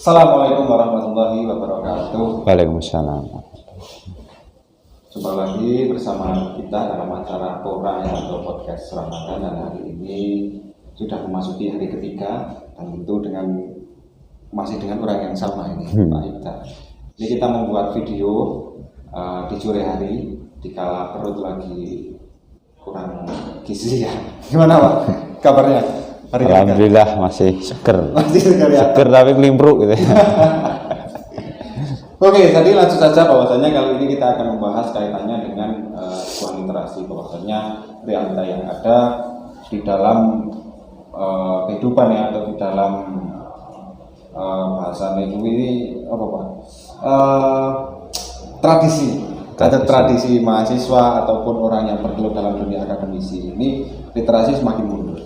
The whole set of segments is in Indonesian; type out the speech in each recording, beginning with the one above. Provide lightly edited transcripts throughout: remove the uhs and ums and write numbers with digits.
Assalamualaikum warahmatullahi wabarakatuh. Waalaikumsalam. Jumpa lagi bersama kita dalam acara Torah atau podcast Ramadan, dan hari ini sudah memasuki hari ketiga dan tentu masih dengan orang yang sama ini, Pak Ibda. Ini kita membuat video di sore hari dikala perut lagi kurang gizi ya. Gimana Pak kabarnya? Alhamdulillah masih seger. Masih seger ya. Seger tapi kelimpruk gitu. Oke, jadi langsung saja bahwasanya kali ini kita akan membahas kaitannya dengan sebuah literasi, bahwasanya realita yang ada di dalam kehidupan ya, atau di dalam bahasa Melayu ini apa Pak? Tradisi. Ada tradisi mahasiswa ataupun orang yang bergelut dalam dunia akademisi ini, literasi semakin mundur.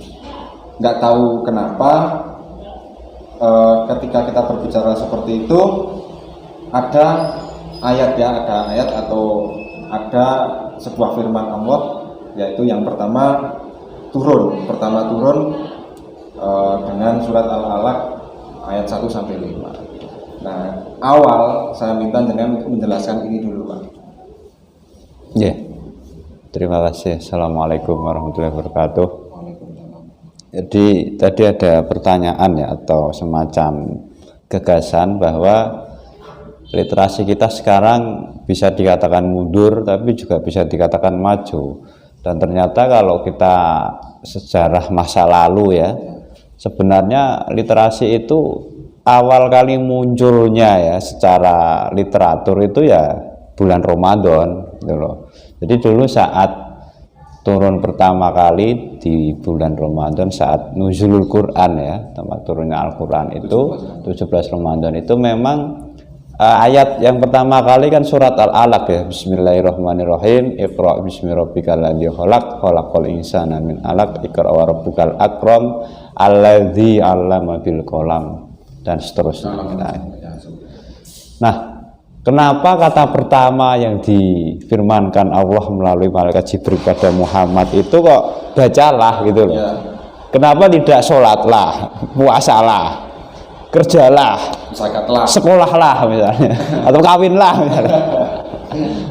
Nggak tahu kenapa ketika kita berbicara seperti itu ada ayat atau ada sebuah firman Allah, yaitu yang pertama turun dengan surat Al-Alaq ayat 1 sampai 5. Nah, awal saya minta dengan menjelaskan ini dulu Pak. Ya. Terima kasih. Assalamualaikum warahmatullahi wabarakatuh. Jadi tadi ada pertanyaan ya, atau semacam gagasan bahwa literasi kita sekarang bisa dikatakan mundur tapi juga bisa dikatakan maju. Dan ternyata kalau kita sejarah masa lalu ya, sebenarnya literasi itu awal kali munculnya ya secara literatur itu ya bulan Ramadan gitu loh. Jadi dulu saat turun pertama kali di bulan Ramadan, saat nuzulul Quran ya, tempat turunnya Al-Quran itu 17 Ramadan itu memang ayat yang pertama kali kan surat Al-Alaq ya, Bismillahirrahmanirrahim, Iqra bismi rabbikal ladzi khalaq, khalaqal insana min 'alaq, Iqra wa rabbukal akram, alladzi 'allama bil qalam, dan seterusnya. Nah, kenapa kata pertama yang difirmankan Allah melalui malaikat Jibril pada Muhammad itu kok bacalah gitu loh ya. Kenapa tidak sholatlah, puasalah, kerjalah, zakatlah, sekolahlah misalnya, atau kawinlah misalnya.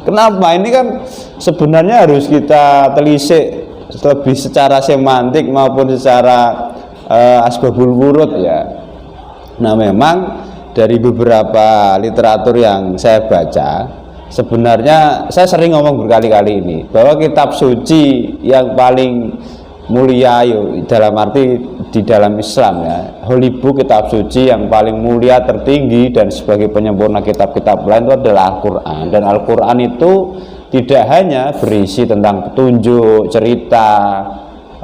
Kenapa? Ini kan sebenarnya harus kita telisik lebih secara semantik maupun secara asbabul wurud ya. Nah, memang dari beberapa literatur yang saya baca, sebenarnya saya sering ngomong berkali-kali ini bahwa kitab suci yang paling mulia dalam arti di dalam Islam ya, holy book, kitab suci yang paling mulia, tertinggi dan sebagai penyempurna kitab-kitab lain itu adalah Al-Quran. Dan Al-Quran itu tidak hanya berisi tentang petunjuk, cerita,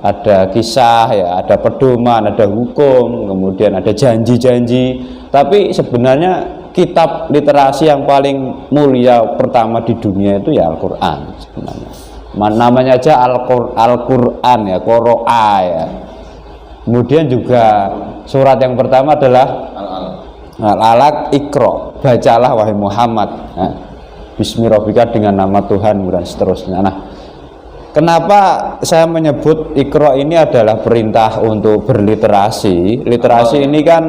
ada kisah ya, ada pedoman, ada hukum, kemudian ada janji-janji. Tapi sebenarnya kitab literasi yang paling mulia pertama di dunia itu ya Al-Quran sebenarnya. Namanya aja Al-Quran ya, Qoro'a ya. Kemudian juga surat yang pertama adalah Al-Alaq, Iqra, bacalah wahai Muhammad ya. Bismi rabbika, dengan nama Tuhan, dan seterusnya. Nah, kenapa saya menyebut Iqra ini adalah perintah untuk berliterasi? Literasi ini kan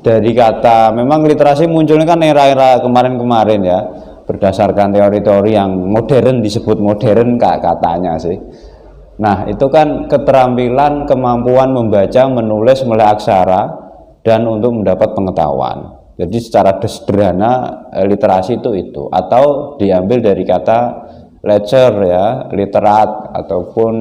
dari kata, memang literasi munculnya kan era-era kemarin-kemarin ya, berdasarkan teori-teori yang modern, disebut modern katanya sih. Nah, itu kan keterampilan, kemampuan membaca, menulis, melek aksara, dan untuk mendapat pengetahuan. Jadi secara sederhana literasi itu atau diambil dari kata lecture ya, literat ataupun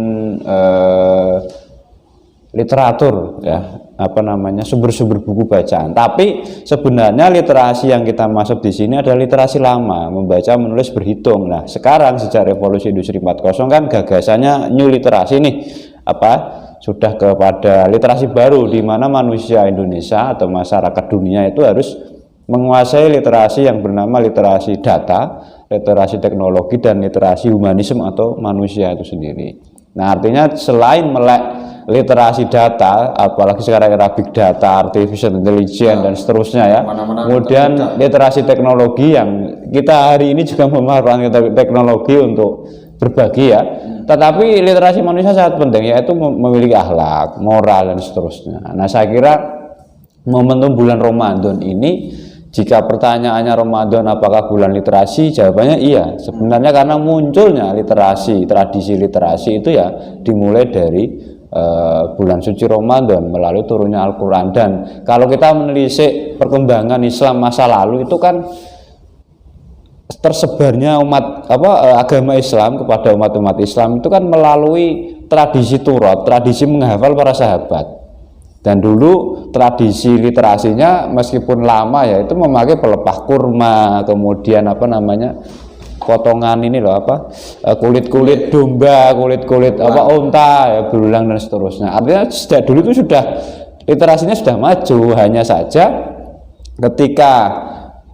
literatur ya, apa namanya, sumber-sumber buku bacaan. Tapi sebenarnya literasi yang kita maksud di sini adalah literasi lama, membaca, menulis, berhitung. Nah, sekarang sejak revolusi industri 4.0 kan gagasannya new literasi nih, sudah kepada literasi baru di mana manusia Indonesia atau masyarakat dunia itu harus menguasai literasi yang bernama literasi data, literasi teknologi, dan literasi humanisme atau manusia itu sendiri. Nah, artinya selain melek literasi data, apalagi sekarang era big data, artificial intelligence dan seterusnya ya. Kemudian literasi teknologi yang kita hari ini juga memanfaatkan teknologi untuk berbagi ya. Tetapi literasi manusia sangat penting, yaitu memiliki akhlak, moral dan seterusnya. Nah, saya kira momentum bulan Ramadan ini, jika pertanyaannya Ramadan apakah bulan literasi, jawabannya iya. Sebenarnya karena munculnya literasi, tradisi literasi itu ya dimulai dari bulan suci Ramadan melalui turunnya Al-Quran. Dan kalau kita menelisik perkembangan Islam masa lalu itu kan tersebarnya agama Islam kepada umat-umat Islam itu kan melalui tradisi turut, tradisi menghafal para sahabat. Dan dulu tradisi literasinya meskipun lama ya itu memakai pelepah kurma, kemudian potongan ini loh kulit-kulit domba, kulit-kulit unta ya, berulang dan seterusnya. Artinya sejak dulu itu sudah literasinya sudah maju. Hanya saja ketika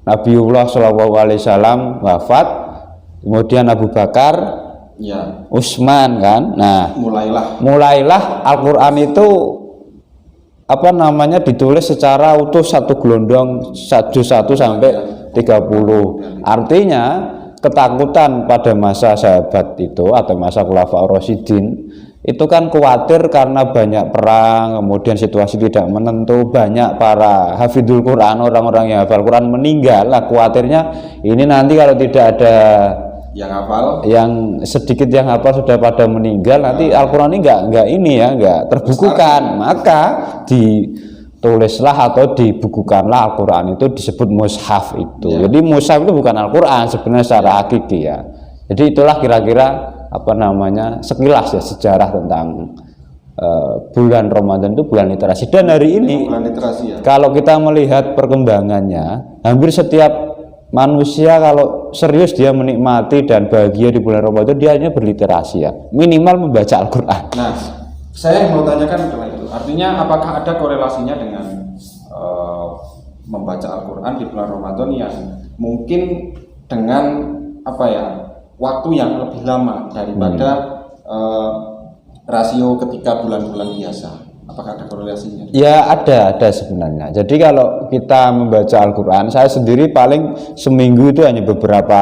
Nabiullah SAW wafat, kemudian Abu Bakar, ya, Utsman kan. Nah, mulailah Al-Qur'an itu ditulis secara utuh satu gelondong juz 1 sampai 30. Artinya ketakutan pada masa sahabat itu atau masa Khulafaur Rasyidin itu kan khawatir karena banyak perang, kemudian situasi tidak menentu, banyak para hafidhul Quran, orang-orang yang hafal Quran meninggal. Lah khawatirnya ini nanti kalau tidak ada yang sedikit yang hafal sudah pada meninggal, nanti Al-Quran ini enggak terbukukan. Maka ditulislah atau dibukukanlah Al-Quran, itu disebut mushaf itu. Ya. Jadi mushaf itu bukan Al-Quran sebenarnya secara hakiki ya. Jadi itulah kira-kira sekilas ya sejarah tentang bulan Ramadan itu bulan literasi. Dan hari ini bulan literasi, ya. Kalau kita melihat perkembangannya, hampir setiap manusia kalau serius dia menikmati dan bahagia di bulan Ramadan, dia hanya berliterasi ya, minimal membaca Al-Quran. Nah, saya mau tanyakan adalah itu, artinya apakah ada korelasinya dengan membaca Al-Quran di bulan Ramadan yang mungkin dengan waktu yang lebih lama daripada rasio ketika bulan-bulan biasa? Apakah ada korelasinya? Ya ada sebenarnya. Jadi kalau kita membaca Al-Quran, saya sendiri paling seminggu itu hanya beberapa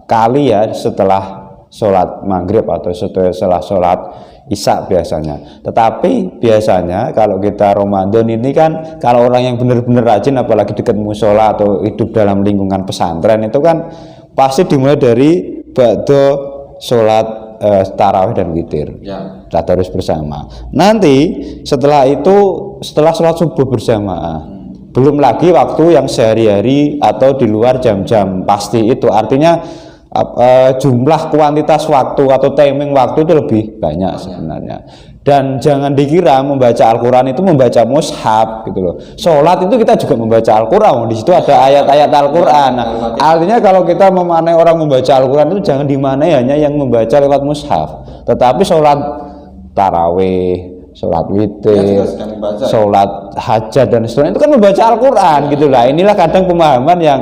kali ya, setelah sholat maghrib atau setelah sholat isya biasanya. Tetapi biasanya kalau kita Ramadan ini kan, kalau orang yang benar-benar rajin, apalagi dekat mushola atau hidup dalam lingkungan pesantren, itu kan pasti dimulai dari ba'da sholat tarawih dan witir, ya, tadarus bersama. Nanti setelah sholat subuh berjamaah, belum lagi waktu yang sehari-hari atau di luar jam-jam pasti itu. Artinya jumlah kuantitas waktu atau timing waktu itu lebih banyak sebenarnya. Dan jangan dikira membaca Al-Quran itu membaca mushaf gitu loh. Sholat itu kita juga membaca Al-Quran, di situ ada ayat-ayat Al-Quran. Nah, artinya kalau kita memanai orang membaca Al-Quran itu jangan dimanai hanya yang membaca lewat mushaf, tetapi sholat tarawih, sholat witir, sholat hajat dan seterusnya itu kan membaca Al-Quran gitu lah. Inilah kadang pemahaman yang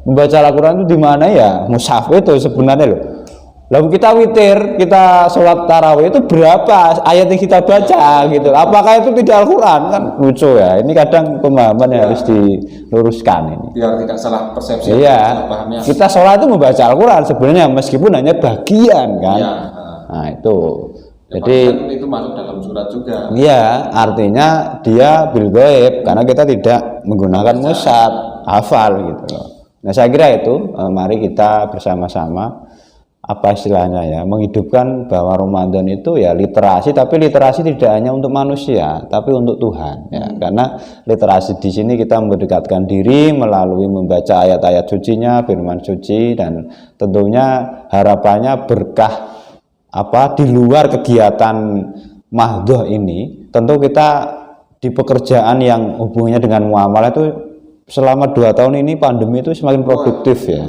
membaca Al-Quran itu dimanai ya mushaf itu sebenarnya loh. Lalu kita witir, kita sholat tarawih itu berapa ayat yang kita baca gitu. Apakah itu tidak Al-Quran? Kan lucu ya. Ini kadang pemahaman yang harus diluruskan ini. Biar tidak salah persepsi. Iya. Kita sholat itu membaca Al-Quran sebenarnya meskipun hanya bagian kan. Iya. Nah itu. Jadi itu masuk dalam surat juga. Iya, artinya dia bil ghaib karena kita tidak menggunakan mushaf, hafal gitu loh. Nah saya kira itu mari kita bersama-sama istilahnya ya, menghidupkan bahwa Ramadan itu ya literasi, tapi literasi tidak hanya untuk manusia tapi untuk Tuhan ya. Karena literasi di sini kita mendekatkan diri melalui membaca ayat-ayat sucinya, firman suci, dan tentunya harapannya berkah di luar kegiatan mahdoh ini. Tentu kita di pekerjaan yang hubungannya dengan muamalah itu selama 2 tahun ini pandemi itu semakin produktif ya.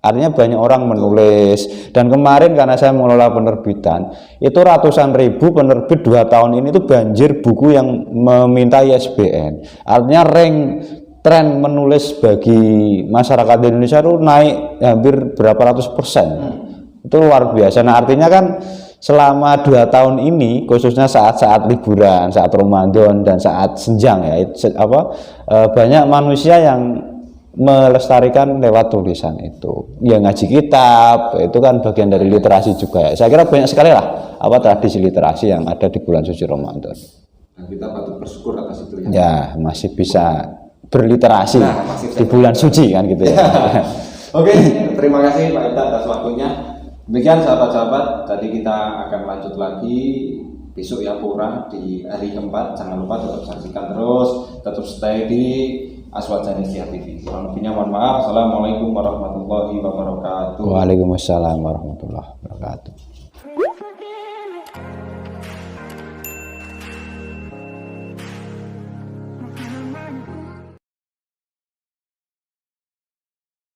Artinya banyak orang menulis, dan kemarin karena saya mengelola penerbitan itu ratusan ribu penerbit 2 tahun ini itu banjir buku yang meminta ISBN. Artinya tren menulis bagi masyarakat Indonesia itu naik hampir berapa ratus %. Itu luar biasa. Nah artinya kan selama 2 tahun ini khususnya saat-saat liburan, saat Ramadan dan saat senjang ya, banyak manusia yang melestarikan lewat tulisan itu. Ya ngaji kitab itu kan bagian dari literasi juga ya. Saya kira banyak sekali lah tradisi literasi yang ada di bulan suci Ramadan. Nah, kita patut bersyukur atas itu ya. Ya, masih bisa berliterasi Masih di bulan suci kan gitu ya. Oke, terima kasih Pak Ita atas waktunya. Demikian sahabat-sahabat, tadi kita akan lanjut lagi besok ya pura di hari keempat. Jangan lupa tetap saksikan terus, tetap stay di Aswajanesia TV. Kurang lebihnya mohon maaf. Assalamualaikum warahmatullahi wabarakatuh. Waalaikumsalam warahmatullahi wabarakatuh.